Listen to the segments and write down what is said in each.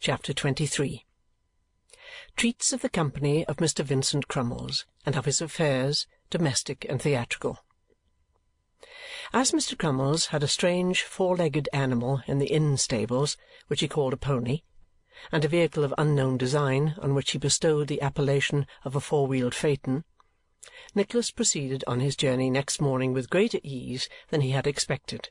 Chapter 23. Treats of the company of Mr. Vincent Crumbles, and of his affairs, domestic and theatrical. As Mr. Crumbles had a strange four-legged animal in the inn stables, which he called a pony, and a vehicle of unknown design on which he bestowed the appellation of a four-wheeled phaeton, Nicholas proceeded on his journey next morning with greater ease than he had expected,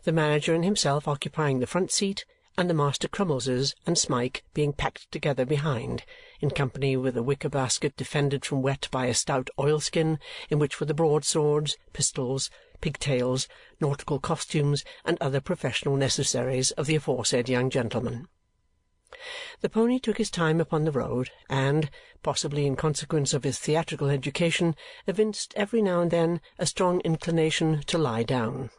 the manager and himself occupying the front seat, and the Master Crummleses and Smike being packed together behind, in company with a wicker basket defended from wet by a stout oilskin, in which were the broadswords, pistols, pigtails, nautical costumes, and other professional necessaries of the aforesaid young gentleman. The pony took his time upon the road, and, possibly in consequence of his theatrical education, evinced every now and then a strong inclination to lie down.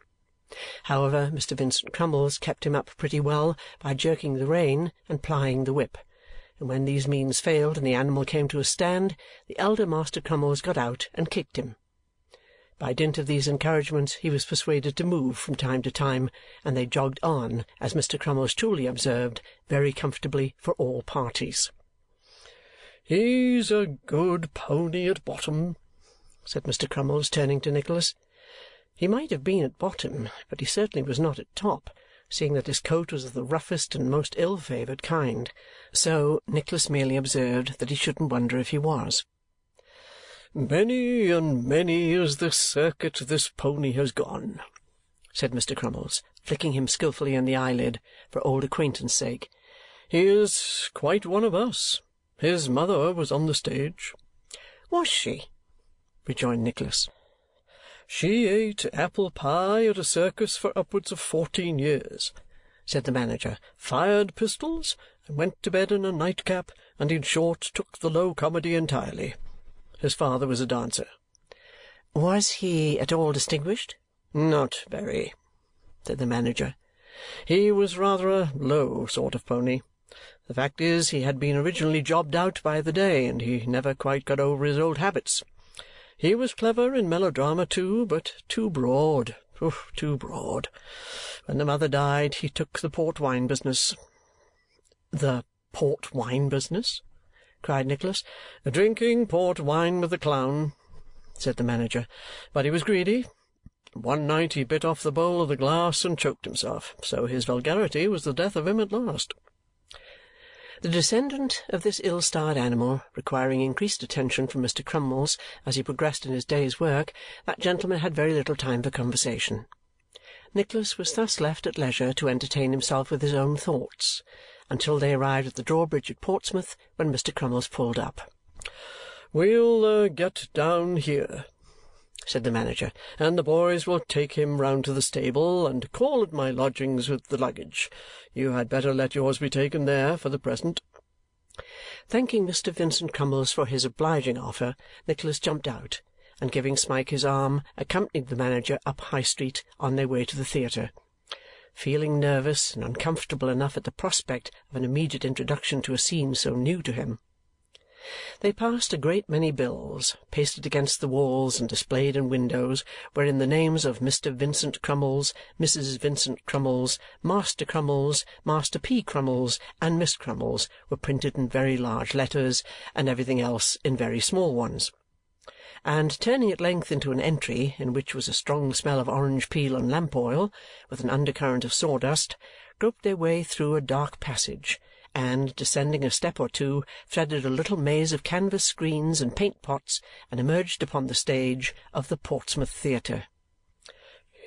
However, Mr. Vincent Crumbles kept him up pretty well by jerking the rein and plying the whip, and when these means failed and the animal came to a stand, the elder Master Crumbles got out and kicked him. By dint of these encouragements he was persuaded to move from time to time, and they jogged on, as Mr. Crumbles truly observed, very comfortably for all parties. "He's a good pony at bottom," said Mr. Crumbles, turning to Nicholas. He might have been at bottom, but he certainly was not at top, seeing that his coat was of the roughest and most ill-favoured kind. So Nicholas merely observed that he shouldn't wonder if he was. "Many and many is the circuit this pony has gone," said Mr. Crumbles, flicking him skilfully in the eyelid for old acquaintance' sake. "He is quite one of us. His mother was on the stage." "Was she?" rejoined Nicholas. "She ate apple pie at a circus for upwards of 14 years," said the manager, "fired pistols, and went to bed in a nightcap, and in short took the low comedy entirely. His father was a dancer." "Was he at all distinguished?" "Not very," said the manager. "He was rather a low sort of pony. The fact is, he had been originally jobbed out by the day, and he never quite got over his old habits. He was clever in melodrama too, but too broad. Too broad. When the mother died, he took the port-wine business." "The port-wine business?" cried Nicholas. "Drinking port-wine with the clown," said the manager. "But he was greedy. One night he bit off the bowl of the glass and choked himself, so his vulgarity was the death of him at last." The descendant of this ill-starred animal requiring increased attention from Mr. Crumbles as he progressed in his day's work, that gentleman had very little time for conversation. Nicholas was thus left at leisure to entertain himself with his own thoughts, until they arrived at the drawbridge at Portsmouth, when Mr. Crumbles pulled up. "We'll get down here," said the manager, "and the boys will take him round to the stable and call at my lodgings with the luggage. You had better let yours be taken there for the present." Thanking Mr. Vincent Crumbles for his obliging offer, Nicholas jumped out, and giving Smike his arm, accompanied the manager up High Street on their way to the theatre, feeling nervous and uncomfortable enough at the prospect of an immediate introduction to a scene so new to him. They passed a great many bills, pasted against the walls and displayed in windows, wherein the names of Mr. Vincent Crumbles, Mrs. Vincent Crumbles, Master Crumbles, Master P. Crumbles, and Miss Crumbles were printed in very large letters, and everything else in very small ones. And turning at length into an entry in which was a strong smell of orange peel and lamp oil, with an undercurrent of sawdust, groped their way through a dark passage, and, descending a step or two, threaded a little maze of canvas screens and paint-pots, and emerged upon the stage of the Portsmouth Theatre.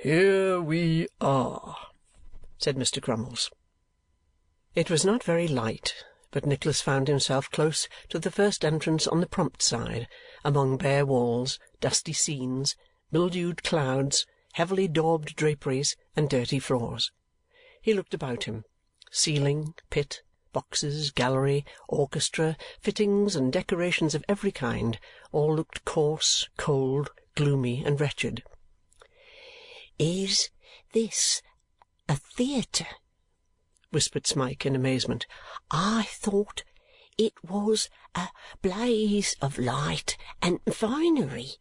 "Here we are," said Mr. Crumbles. It was not very light, but Nicholas found himself close to the first entrance on the prompt side, among bare walls, dusty scenes, mildewed clouds, heavily daubed draperies, and dirty floors. He looked about him. Ceiling, pit, boxes, gallery, orchestra, fittings, and decorations of every kind, all looked coarse, cold, gloomy, and wretched. "Is this a theatre?" whispered Smike in amazement. "I thought it was a blaze of light and finery."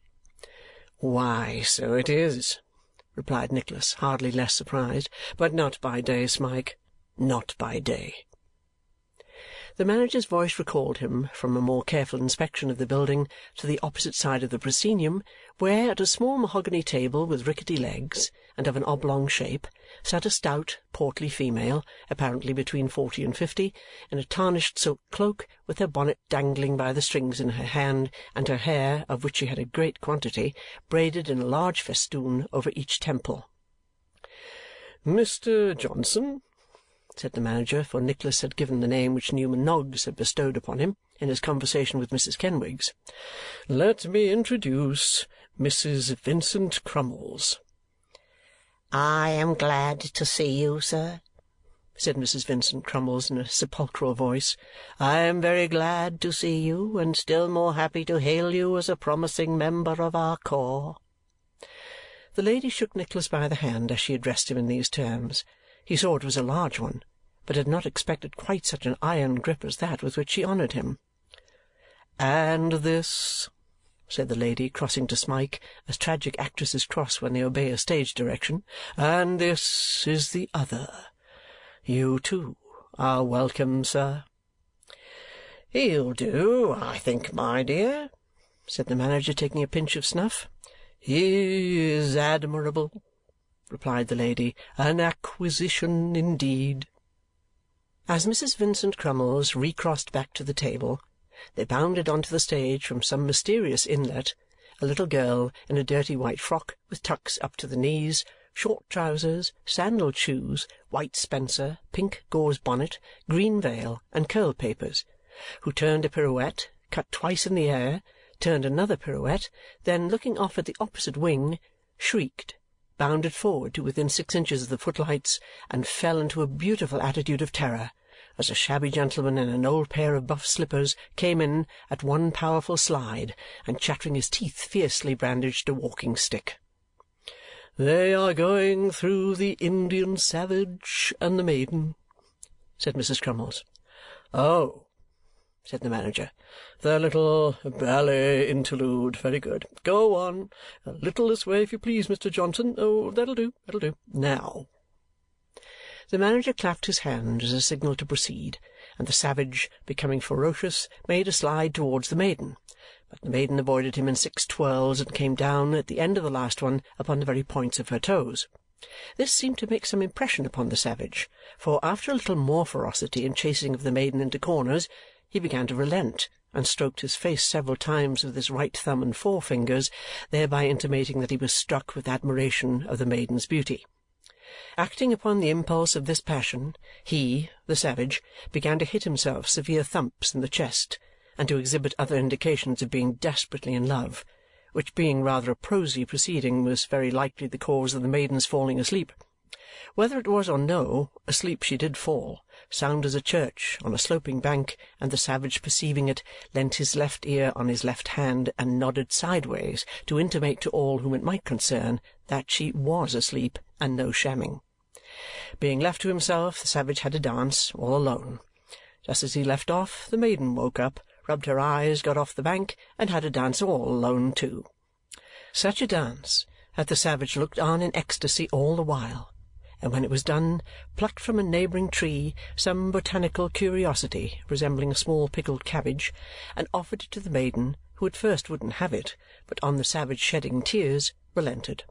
"Why, so it is," replied Nicholas, hardly less surprised. "But not by day, Smike, not by day." The manager's voice recalled him, from a more careful inspection of the building, to the opposite side of the proscenium, where, at a small mahogany table with rickety legs and of an oblong shape, sat a stout, portly female, apparently between 40 and 50, in a tarnished silk cloak, with her bonnet dangling by the strings in her hand, and her hair, of which she had a great quantity, braided in a large festoon over each temple. "Mr. Johnson," said the manager, for Nicholas had given the name which Newman Noggs had bestowed upon him in his conversation with Mrs. Kenwigs, "let me introduce Mrs. Vincent Crumbles." "I am glad to see you, sir," said Mrs. Vincent Crumbles in a sepulchral voice. "I am very glad to see you, and still more happy to hail you as a promising member of our corps." The lady shook Nicholas by the hand as she addressed him in these terms. He saw it was a large one, but had not expected quite such an iron grip as that with which she honoured him. "And this," said the lady, crossing to Smike, as tragic actresses cross when they obey a stage direction, "and this is the other. You, too, are welcome, sir." "He'll do, I think, my dear," said the manager, taking a pinch of snuff. "He is admirable," replied the lady. "An acquisition indeed." As Mrs. Vincent Crumbles recrossed back to the table, there bounded on to the stage from some mysterious inlet a little girl in a dirty white frock with tucks up to the knees, short trousers, sandalled shoes, white spencer, pink gauze bonnet, green veil, and curl-papers, who turned a pirouette, cut twice in the air, turned another pirouette, then, looking off at the opposite wing, shrieked, bounded forward to within 6 inches of the footlights, and fell into a beautiful attitude of terror as a shabby gentleman in an old pair of buff slippers came in at one powerful slide, and chattering his teeth fiercely brandished a walking-stick. "They are going through the Indian Savage and the Maiden," said Mrs. Crumbles. "Oh," said the manager. "Their little ballet interlude. Very good. Go on. A little this way, if you please, Mr. Johnson. Oh, that'll do, that'll do. Now." The manager clapped his hand as a signal to proceed, and the savage, becoming ferocious, made a slide towards the maiden. But the maiden avoided him in 6 twirls and came down at the end of the last one upon the very points of her toes. This seemed to make some impression upon the savage, for after a little more ferocity and chasing of the maiden into corners, he began to relent and stroked his face several times with his right thumb and forefingers, thereby intimating that he was struck with admiration of the maiden's beauty. Acting upon the impulse of this passion, he, the savage, began to hit himself severe thumps in the chest and to exhibit other indications of being desperately in love, which being rather a prosy proceeding was very likely the cause of the maiden's falling asleep. Whether it was or no, asleep she did fall, sound as a church, on a sloping bank, and the savage, perceiving it, leant his left ear on his left hand and nodded sideways to intimate to all whom it might concern that she was asleep and no shamming. Being left to himself, the savage had a dance, all alone. Just as he left off, the maiden woke up, rubbed her eyes, got off the bank, and had a dance all alone too. Such a dance that the savage looked on in ecstasy all the while, and when it was done, plucked from a neighbouring tree some botanical curiosity resembling a small pickled cabbage, and offered it to the maiden, who at first wouldn't have it, but on the savage shedding tears, relented.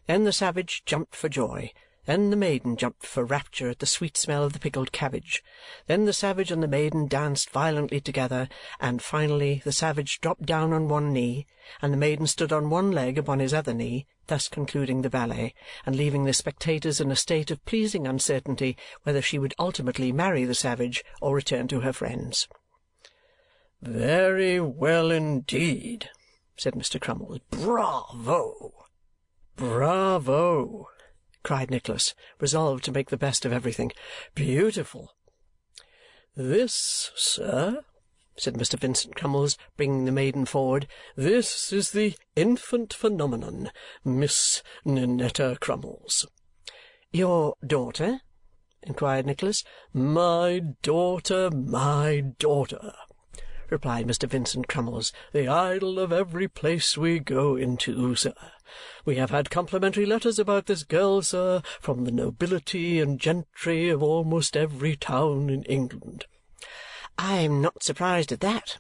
Then the savage jumped for joy. Then the maiden jumped for rapture at the sweet smell of the pickled cabbage. Then the savage and the maiden danced violently together, and finally the savage dropped down on one knee, and the maiden stood on one leg upon his other knee, thus concluding the ballet, and leaving the spectators in a state of pleasing uncertainty whether she would ultimately marry the savage or return to her friends. "Very well indeed," said Mr. Crumbles. "Bravo!" "Bravo!" cried Nicholas, resolved to make the best of everything. "Beautiful!" "This, sir," said Mr. Vincent Crumbles, bringing the maiden forward, "this is the infant phenomenon, Miss Ninetta Crumbles." "Your daughter?" inquired Nicholas. "My daughter, my daughter," replied Mr. Vincent Crumbles, "the idol of every place we go into, sir. We have had complimentary letters about this girl, sir, from the nobility and gentry of almost every town in England." "I am not surprised at that,"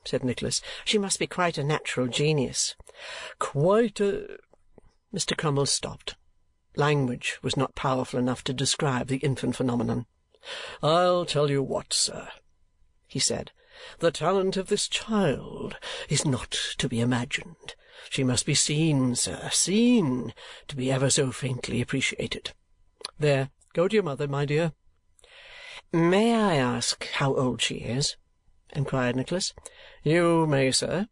said Nicholas. "She must be quite a natural genius." "Quite a—" Mr. Crumbles stopped. Language was not powerful enough to describe the infant phenomenon. "I'll tell you what, sir," he said. "The talent of this child is not to be imagined. She must be seen, sir, seen, to be ever so faintly appreciated. There, go to your mother, my dear." "May I ask how old she is?" inquired Nicholas. "You may, sir,"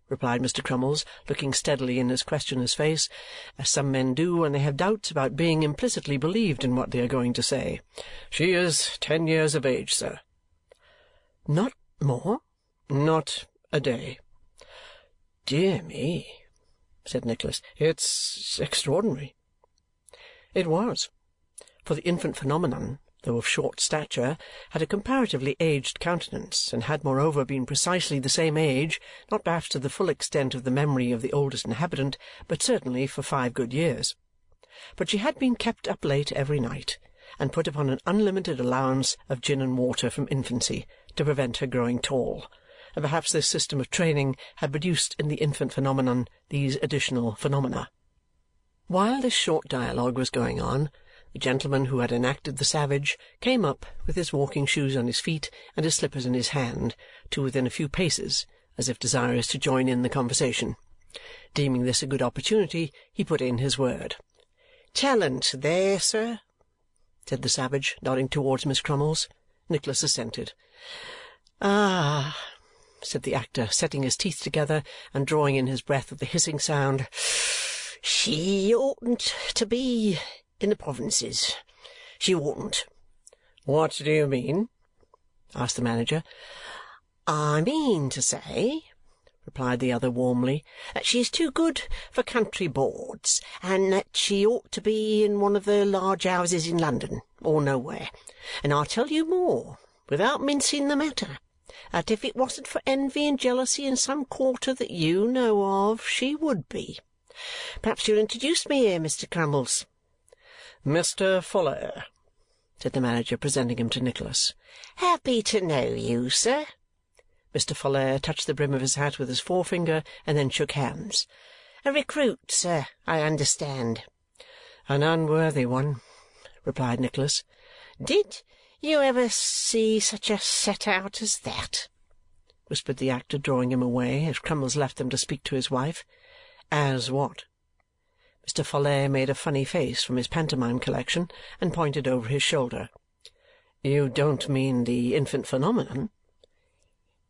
replied Mr. Crumbles, looking steadily in his questioner's face, as some men do when they have doubts about being implicitly believed in what they are going to say. "She is 10 years of age, sir." "Not more?" "Not a day." "Dear me!" said Nicholas. "It's extraordinary." It was, for the infant phenomenon, though of short stature, had a comparatively aged countenance, and had moreover been precisely the same age, not perhaps to the full extent of the memory of the oldest inhabitant, but certainly for 5 good years. But she had been kept up late every night, and put upon an unlimited allowance of gin and water from infancy, to prevent her growing tall, and perhaps this system of training had produced in the infant phenomenon these additional phenomena. While this short dialogue was going on, the gentleman who had enacted the savage came up with his walking shoes on his feet and his slippers in his hand, to within a few paces, as if desirous to join in the conversation. Deeming this a good opportunity, he put in his word. "Talent there, sir?" said the savage, nodding towards Miss Crumbles. Nicholas assented. "Ah!" said the actor, setting his teeth together and drawing in his breath with a hissing sound. "She oughtn't to be in the provinces. She oughtn't." "What do you mean?" asked the manager. "I mean to say," replied the other warmly, "that she is too good for country boards, and that she ought to be in one of the large houses in London or nowhere. And I'll tell you more, without mincing the matter, that if it wasn't for envy and jealousy in some quarter that you know of, she would be. Perhaps you'll introduce me here, Mr. Crumbles." "Mr. Folair," said the manager, presenting him to Nicholas. "Happy to know you, sir." Mr. Folair touched the brim of his hat with his forefinger and then shook hands. "A recruit, sir, I understand." "An unworthy one," replied Nicholas. "Did you ever see such a set-out as that?" whispered the actor, drawing him away, as Crumbles left them to speak to his wife. "As what?" Mr. Folair made a funny face from his pantomime collection and pointed over his shoulder. "You don't mean the infant phenomenon?"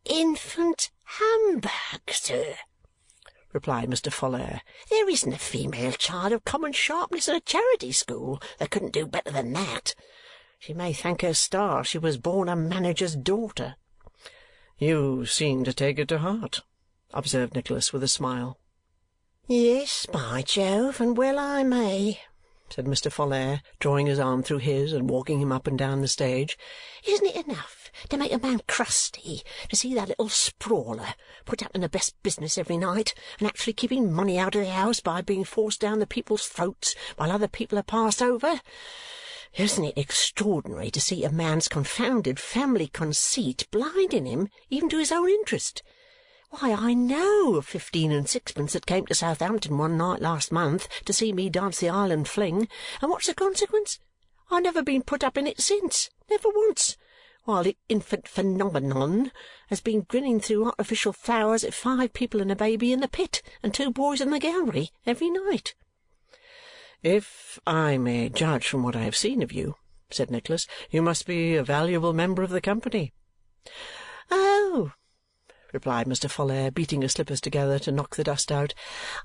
"Infant humbug, sir," replied Mr. Folair. "There isn't a female child of common sharpness in a charity school that couldn't do better than that. She may thank her stars she was born a manager's daughter." "You seem to take it to heart," observed Nicholas with a smile. "Yes, by Jove, and well I may," said Mr. Folair, drawing his arm through his and walking him up and down the stage. "Isn't it enough to make a man crusty to see that little sprawler put up in the best business every night and actually keeping money out of the house by being forced down the people's throats while other people are passed over? Isn't it extraordinary to see a man's confounded family conceit blinding him even to his own interest? Why, I know of 15 and 6pence that came to Southampton one night last month to see me dance the Island Fling, and what's the consequence? I've never been put up in it since, never once, while the infant phenomenon has been grinning through artificial flowers at 5 people and a baby in the pit and 2 boys in the gallery every night." "If I may judge from what I have seen of you," said Nicholas, "you must be a valuable member of the company." "Oh," replied Mr. Folair, beating his slippers together to knock the dust out,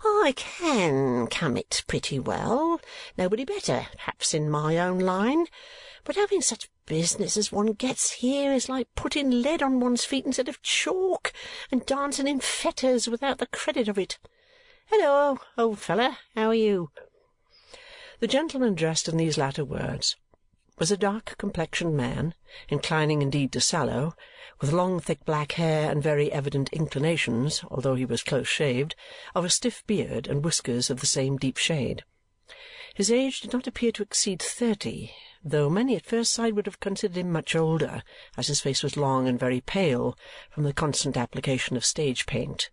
"I can come it pretty well. Nobody better, perhaps, in my own line. But having such business as one gets here is like putting lead on one's feet instead of chalk, and dancing in fetters without the credit of it. Hello, old fellow, how are you?" The gentleman addressed in these latter words was a dark-complexioned man, inclining indeed to sallow, with long thick black hair and very evident inclinations, although he was close-shaved, of a stiff beard and whiskers of the same deep shade. His age did not appear to exceed 30, though many at first sight would have considered him much older, as his face was long and very pale from the constant application of stage paint.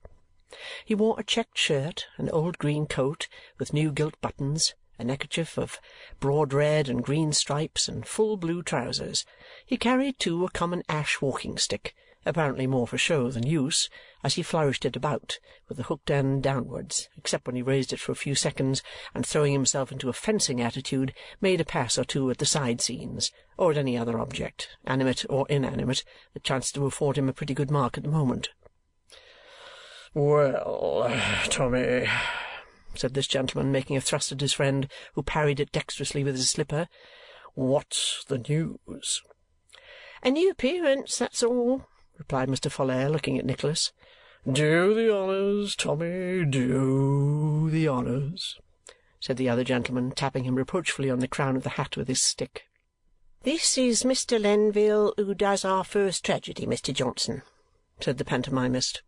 He wore a checked shirt, an old green coat with new gilt buttons, a neckerchief of broad red and green stripes, and full blue trousers. He carried, too, a common ash walking-stick, apparently more for show than use, as he flourished it about, with the hooked end downwards, except when he raised it for a few seconds, and throwing himself into a fencing attitude, made a pass or two at the side scenes, or at any other object, animate or inanimate, that chanced to afford him a pretty good mark at the moment. "Well, Tommy," said this gentleman, making a thrust at his friend, who parried it dexterously with his slipper, "what's the news?" "A new appearance, that's all," replied Mr. Folair, looking at Nicholas. "Do the honours, Tommy, do the honours," said the other gentleman, tapping him reproachfully on the crown of the hat with his stick. "This is Mr. Lenville, who does our first tragedy, Mr. Johnson," said the pantomimist.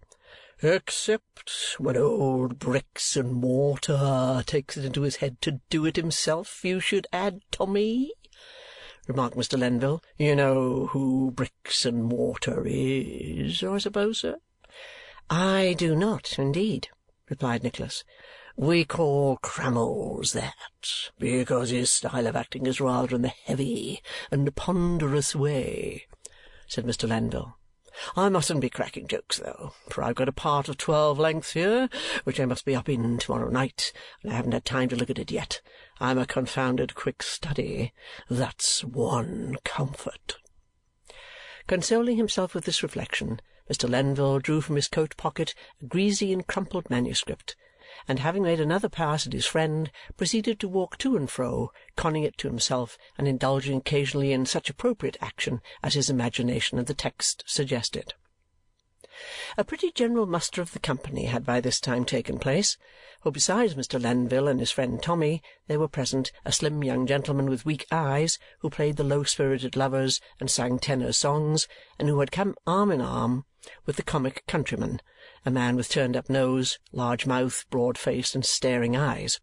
"Except when old Bricks and Mortar takes it into his head to do it himself, you should add, Tommy," remarked Mr. Lenville. "You know who Bricks and Mortar is, I suppose, sir?" "I do not, indeed," replied Nicholas. "We call Crumbles that, because his style of acting is rather in the heavy and ponderous way," said Mr. Lenville. "I mustn't be cracking jokes, though, for I've got a part of 12 lengths here, which I must be up in to-morrow night, and I haven't had time to look at it yet. I'm a confounded quick study. That's one comfort." Consoling himself with this reflection, Mr. Lenville drew from his coat-pocket a greasy and crumpled manuscript, and having made another pass at his friend, proceeded to walk to and fro, conning it to himself and indulging occasionally in such appropriate action as his imagination and the text suggested. A pretty general muster of the company had by this time taken place, for besides Mr. Lenville and his friend Tommy, there were present a slim young gentleman with weak eyes, who played the low-spirited lovers and sang tenor songs, and who had come arm in arm with the comic countryman, a man with turned-up nose, large mouth, broad face, and staring eyes.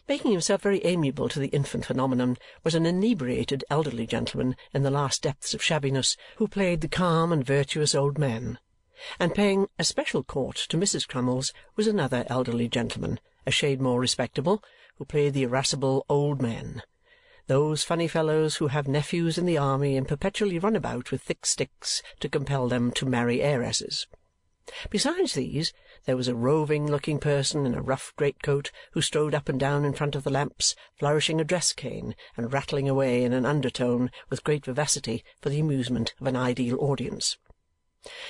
Making himself very amiable to the infant phenomenon was an inebriated elderly gentleman in the last depths of shabbiness, who played the calm and virtuous old man. And paying especial court to Mrs. Crumbles was another elderly gentleman, a shade more respectable, who played the irascible old man. Those funny fellows who have nephews in the army and perpetually run about with thick sticks to compel them to marry heiresses. Besides these, there was a roving-looking person in a rough greatcoat who strode up and down in front of the lamps, flourishing a dress-cane and rattling away in an undertone with great vivacity for the amusement of an ideal audience.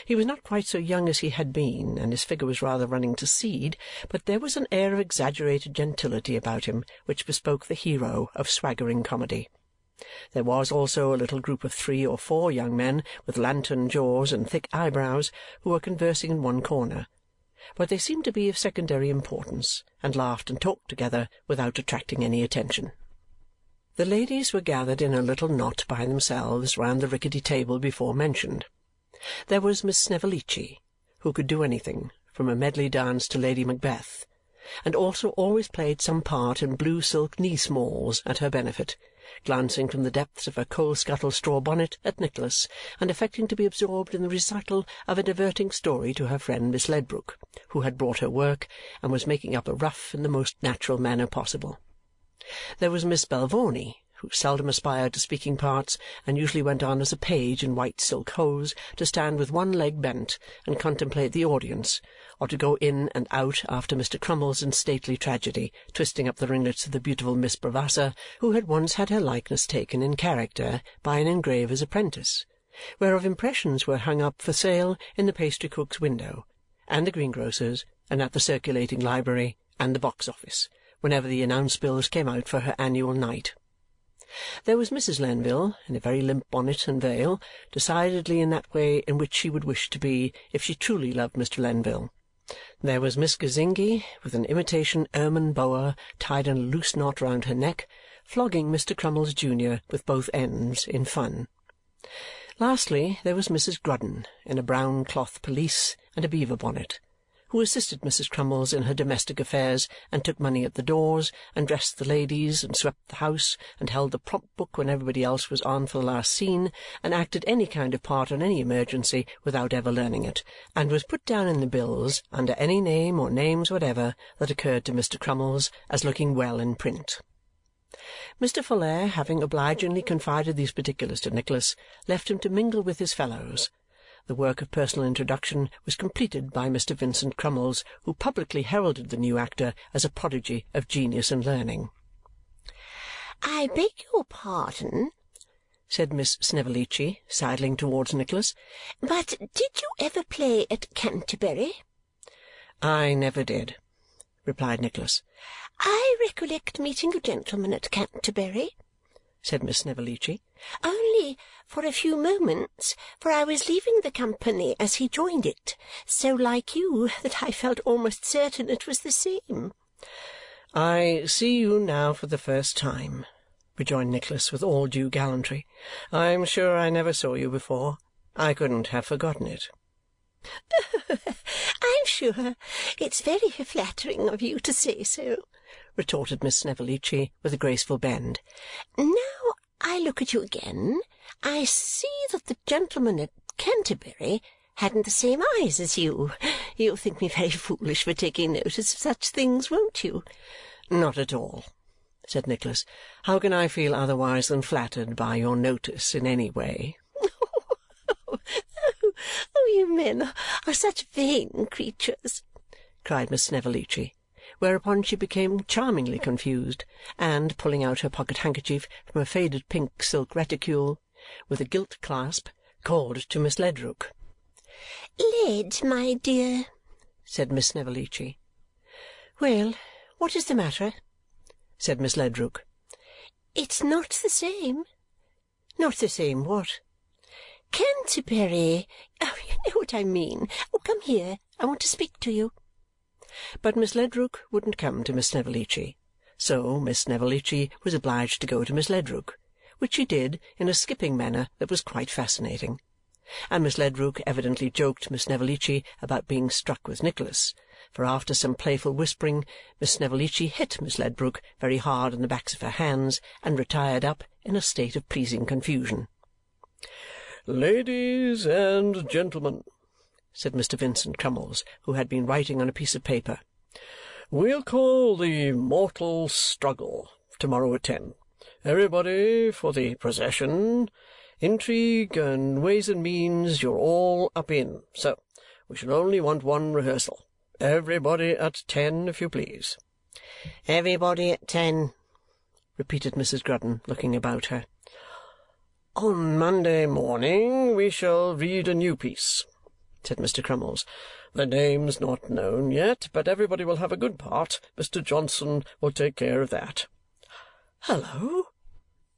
He was not quite so young as he had been, and his figure was rather running to seed, but there was an air of exaggerated gentility about him which bespoke the hero of swaggering comedy. There was also a little group of 3 or 4 young men with lantern jaws and thick eyebrows who were conversing in one corner, but they seemed to be of secondary importance, and laughed and talked together without attracting any attention. The ladies were gathered in a little knot by themselves round the rickety table before mentioned. There was Miss Snevellicci, who could do anything, from a medley dance to Lady Macbeth, and also always played some part in blue silk knee-smalls at her benefit, glancing from the depths of her coal-scuttle straw bonnet at Nicholas, and affecting to be absorbed in the recital of a diverting story to her friend Miss Ledbrook, who had brought her work and was making up a ruff in the most natural manner possible. There was Miss Belvawney, who seldom aspired to speaking parts and usually went on as a page in white silk hose to stand with one leg bent and contemplate the audience, or to go in and out after Mr. Crumbles in stately tragedy, twisting up the ringlets of the beautiful Miss Bravassa, who had once had her likeness taken in character by an engraver's apprentice, whereof impressions were hung up for sale in the pastry-cook's window, and the greengrocer's, and at the circulating library, and the box-office, whenever the announce-bills came out for her annual night. There was Mrs. Lenville, in a very limp bonnet and veil, decidedly in that way in which she would wish to be if she truly loved Mr. Lenville. There was Miss Gazingi, with an imitation ermine boa tied in a loose knot round her neck, flogging Mr. Crumbles junior with both ends in fun. Lastly, there was Mrs. Grudden, in a brown cloth pelisse and a beaver bonnet, who assisted Mrs. Crumbles in her domestic affairs, and took money at the doors, and dressed the ladies, and swept the house, and held the prompt book when everybody else was on for the last scene, and acted any kind of part on any emergency without ever learning it, and was put down in the bills under any name or names whatever that occurred to Mr. Crumbles as looking well in print. Mr. Folair, having obligingly confided these particulars to Nicholas, left him to mingle with his fellows. The work of personal introduction was completed by Mr. Vincent Crumbles, who publicly heralded the new actor as a prodigy of genius and learning. "I beg your pardon," said Miss Snevellicci, sidling towards Nicholas, "but did you ever play at Canterbury?" "I never did," replied Nicholas. "I recollect meeting a gentleman at Canterbury," said Miss Snevellicci, "only for a few moments, for I was leaving the company as he joined it, so like you that I felt almost certain it was the same." "I see you now for the first time," rejoined Nicholas with all due gallantry. "I am sure I never saw you before. I couldn't have forgotten it." "I'm sure it's very flattering of you to say so," retorted Miss Snevellicci with a graceful bend. "Now I look at you again, I see that the gentleman at Canterbury hadn't the same eyes as you. You'll think me very foolish for taking notice of such things, won't you?" "Not at all," said Nicholas. "How can I feel otherwise than flattered by your notice in any way?" Oh, you men are such vain creatures!" cried Miss Snevellicci, whereupon she became charmingly confused, and, pulling out her pocket-handkerchief from a faded pink silk reticule with a gilt clasp, called to Miss Ledrook. "Led, my dear," said Miss Snevellicci. "Well, what is the matter?" said Miss Ledrook. "It's not the same." "Not the same what?" "Canterbury. Oh, you know what I mean. Oh, come here. I want to speak to you." But Miss Ledrook wouldn't come to Miss Snevellicci, so Miss Snevellicci was obliged to go to Miss Ledrook, which she did in a skipping manner that was quite fascinating. And Miss Ledrook evidently joked Miss Snevellicci about being struck with Nicholas, for after some playful whispering, Miss Snevellicci hit Miss Ledrook very hard on the backs of her hands and retired up in a state of pleasing confusion. "Ladies and gentlemen," said Mr. Vincent Crumbles, who had been writing on a piece of paper, "we'll call the mortal struggle to-morrow at 10. Everybody for the procession. Intrigue and ways and means you're all up in, so we shall only want one rehearsal. Everybody at 10, if you please." "Everybody at 10," repeated Mrs. Grudden, looking about her. "On Monday morning we shall read a new piece," said Mr. Crumbles. "The name's not known yet, but everybody will have a good part. Mr. Johnson will take care of that." "Hallo!"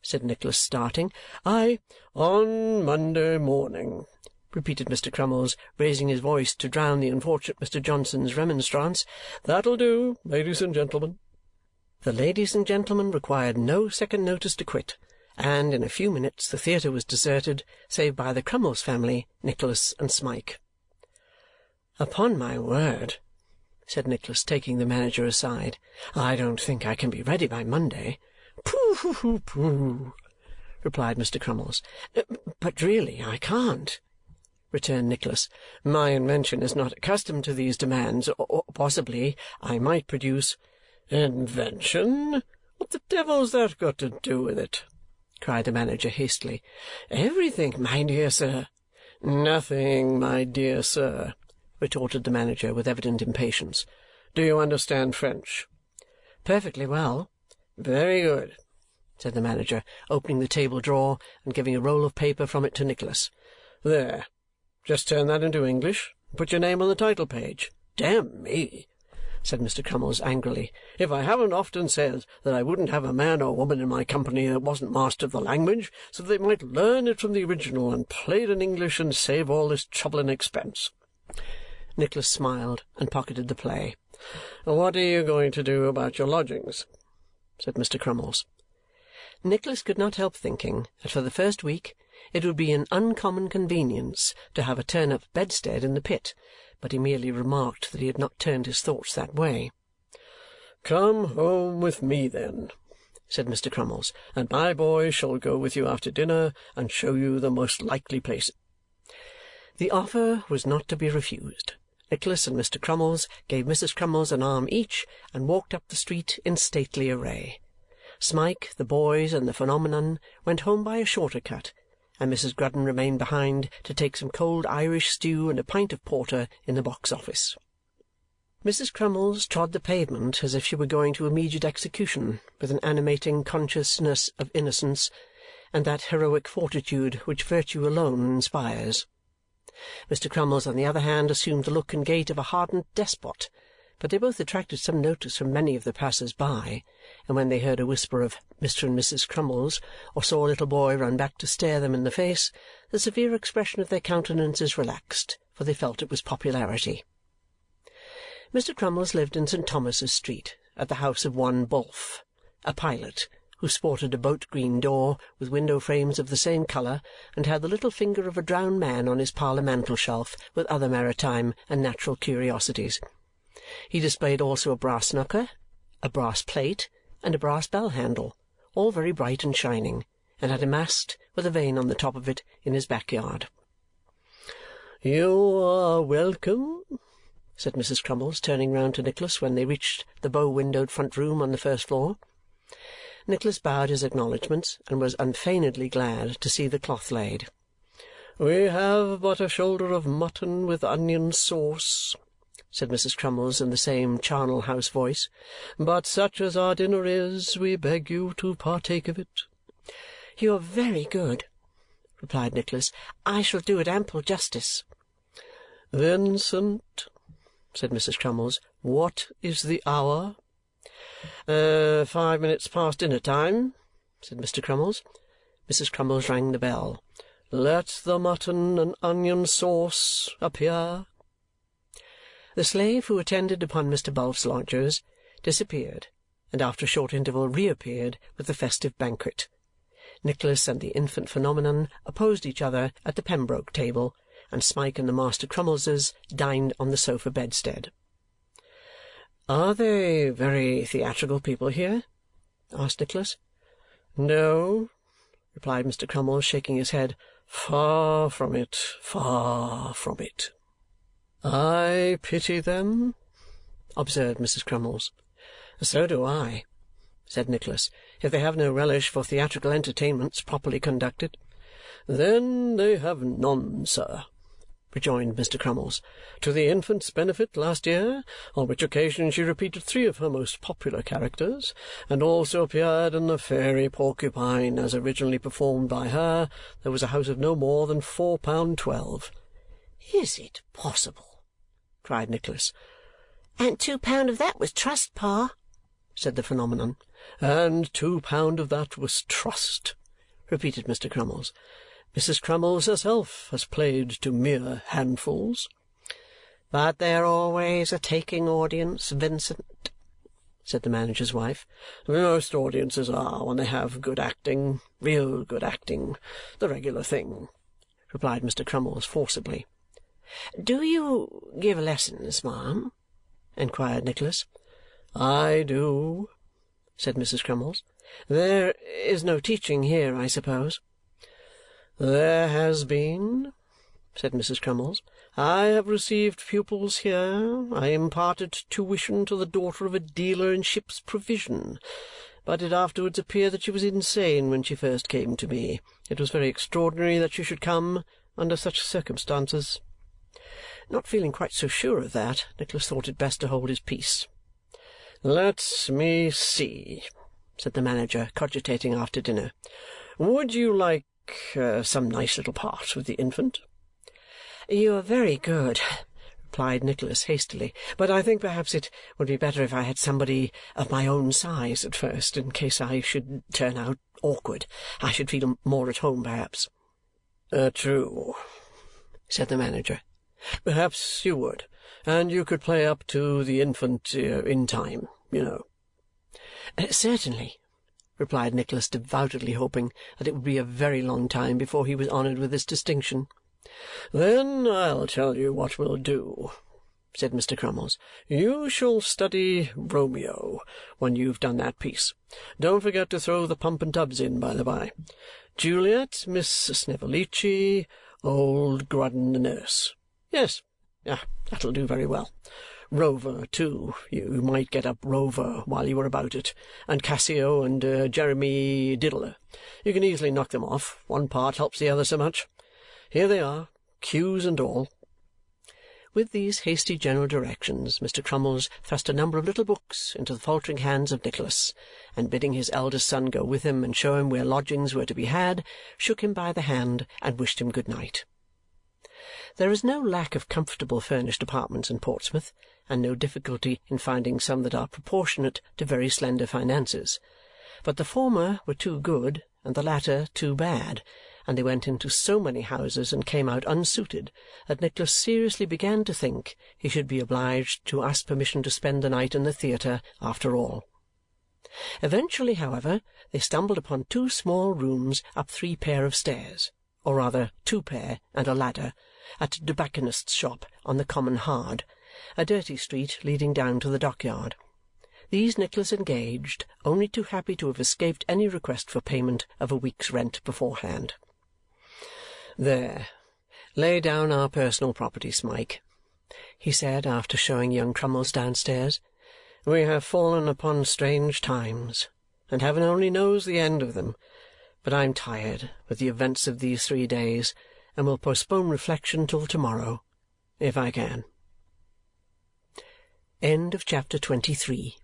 said Nicholas, starting. On Monday morning," repeated Mr. Crumbles, raising his voice to drown the unfortunate Mr. Johnson's remonstrance. "That'll do, ladies and gentlemen." The ladies and gentlemen required no second notice to quit, and in a few minutes the theatre was deserted, save by the Crumbles family, Nicholas and Smike. "Upon my word," said Nicholas, taking the manager aside, "I don't think I can be ready by Monday." "Pooh, pooh," replied Mr. Crumbles. "But really I can't," returned Nicholas. "My invention is not accustomed to these demands, or possibly I might produce—" "Invention? What the devil's that got to do with it?" cried the manager hastily. "Everything, my dear sir." "Nothing, my dear sir," retorted the manager with evident impatience. "Do you understand French?" "Perfectly well." "Very good," said the manager, opening the table drawer and giving a roll of paper from it to Nicholas. "There. Just turn that into English and put your name on the title page. Damn me," said Mr. Crumbles angrily, "if I haven't often said that I wouldn't have a man or woman in my company that wasn't master of the language, so that they might learn it from the original and play it in English and save all this trouble and expense." Nicholas smiled and pocketed the play. "What are you going to do about your lodgings?" said Mr. Crumbles. Nicholas could not help thinking that for the first week It would be an uncommon convenience to have a turn-up bedstead in the pit, but he merely remarked that he had not turned his thoughts that way. "Come home with me, then," said Mr. Crummies, "and my boy shall go with you after dinner and show you the most likely places." The offer was not to be refused. Nicholas and Mr. Crummies gave Mrs. Crummies an arm each and walked up the street in stately array. Smike, the boys, and the phenomenon went home by a shorter cut, and Mrs. Grudden remained behind to take some cold Irish stew and a pint of porter in the box-office. Mrs. Crummies trod the pavement as if she were going to immediate execution, with an animating consciousness of innocence and that heroic fortitude which virtue alone inspires. Mr. Crummies, on the other hand, assumed the look and gait of a hardened despot, but they both attracted some notice from many of the passers-by, and when they heard a whisper of Mr. and Mrs. Crummies, or saw a little boy run back to stare them in the face, the severe expression of their countenances relaxed, for they felt it was popularity. Mr. Crummies lived in St. Thomas's Street, at the house of one Bulph, a pilot, who sported a boat-green door with window-frames of the same colour and had the little finger of a drowned man on his parlour mantel-shelf with other maritime and natural curiosities. He displayed also a brass knocker, a brass plate, and a brass bell-handle, all very bright and shining, and had a mast with a vane on the top of it in his backyard. "You are welcome," said Mrs. Crummies, turning round to Nicholas when they reached the bow-windowed front room on the first floor. Nicholas bowed his acknowledgments and was unfeignedly glad to see the cloth laid. "We have but a shoulder of mutton with onion sauce," said Mrs. Crummies in the same charnel house voice, "but such as our dinner is, we beg you to partake of it." "You are very good," replied Nicholas. "I shall do it ample justice." "Vincent," said Mrs. Crummies, "what is the hour?" 5 minutes past dinner-time," said Mr. Crummies. Mrs. Crummies rang the bell. "Let the mutton and onion sauce appear." The slave who attended upon Mr. Bulph's lodgers disappeared, and after a short interval reappeared with the festive banquet. Nicholas and the infant phenomenon opposed each other at the Pembroke table, and Smike and the Master Crummleses dined on the sofa bedstead. "Are they very theatrical people here?" asked Nicholas. "No," replied Mr. Crummies, shaking his head. "Far from it, far from it." "I pity them," observed Mrs. Crummies. "So do I," said Nicholas, "if they have no relish for theatrical entertainments properly conducted." "Then they have none, sir," rejoined Mr. Crummies. "To the infant's benefit last year, on which occasion she repeated 3 of her most popular characters, and also appeared in the Fairy Porcupine as originally performed by her, there was a house of no more than £4.12." "Is it possible?" cried Nicholas. "And £2 of that was trust, Pa," said the phenomenon. "And £2 of that was trust," repeated Mr. Crummies. "Mrs. Crummies herself has played to mere handfuls." "But they're always a taking audience, Vincent," said the manager's wife. "Most audiences are when they have good acting, real good acting, the regular thing," replied Mr. Crummies forcibly. "Do you give lessons, ma'am?" inquired Nicholas. "I do," said Mrs. Crummies. "There is no teaching here, I suppose?" "There has been," said Mrs. Crummies. "I have received pupils here. I imparted tuition to the daughter of a dealer in ship's provision. But it afterwards appeared that she was insane when she first came to me. It was very extraordinary that she should come under such circumstances." Not feeling quite so sure of that, Nicholas thought it best to hold his peace. "Let me see," said the manager, cogitating after dinner. "Would you like some nice little part with the infant?" "You are very good," replied Nicholas hastily, "but I think perhaps it would be better if I had somebody of my own size at first, in case I should turn out awkward. I should feel more at home, perhaps." "True," said the manager. "Perhaps you would, and you could play up to the infant in time, you know." "Certainly," replied Nicholas, devoutly hoping that it would be a very long time before he was honoured with this distinction. "Then I'll tell you what we'll do," said Mr. Crummies. "You shall study Romeo when you've done that piece. Don't forget to throw the pump and tubs in, by the by. Juliet, Miss Snevellicci, old Grudden the nurse. Yes, that'll do very well. Rover, too. You might get up Rover while you were about it. And Cassio and Jeremy Diddler. You can easily knock them off. One part helps the other so much. Here they are, cues and all." With these hasty general directions, Mr. Crummies thrust a number of little books into the faltering hands of Nicholas, and bidding his eldest son go with him and show him where lodgings were to be had, shook him by the hand and wished him good night. There is no lack of comfortable furnished apartments in Portsmouth, and no difficulty in finding some that are proportionate to very slender finances. But the former were too good, and the latter too bad, and they went into so many houses and came out unsuited that Nicholas seriously began to think he should be obliged to ask permission to spend the night in the theatre after all. Eventually, however, they stumbled upon 2 small rooms up 3 pair of stairs, or rather 2 pair and a ladder, at a tobacconist's shop on the Common Hard, a dirty street leading down to the dockyard. These Nicholas engaged, only too happy to have escaped any request for payment of a week's rent beforehand. "There. Lay down our personal property, Smike," he said after showing young Crummies downstairs. "We have fallen upon strange times, and heaven only knows the end of them. But I am tired with the events of these 3 days, and will postpone reflection till to-morrow, if I can." End of chapter 23.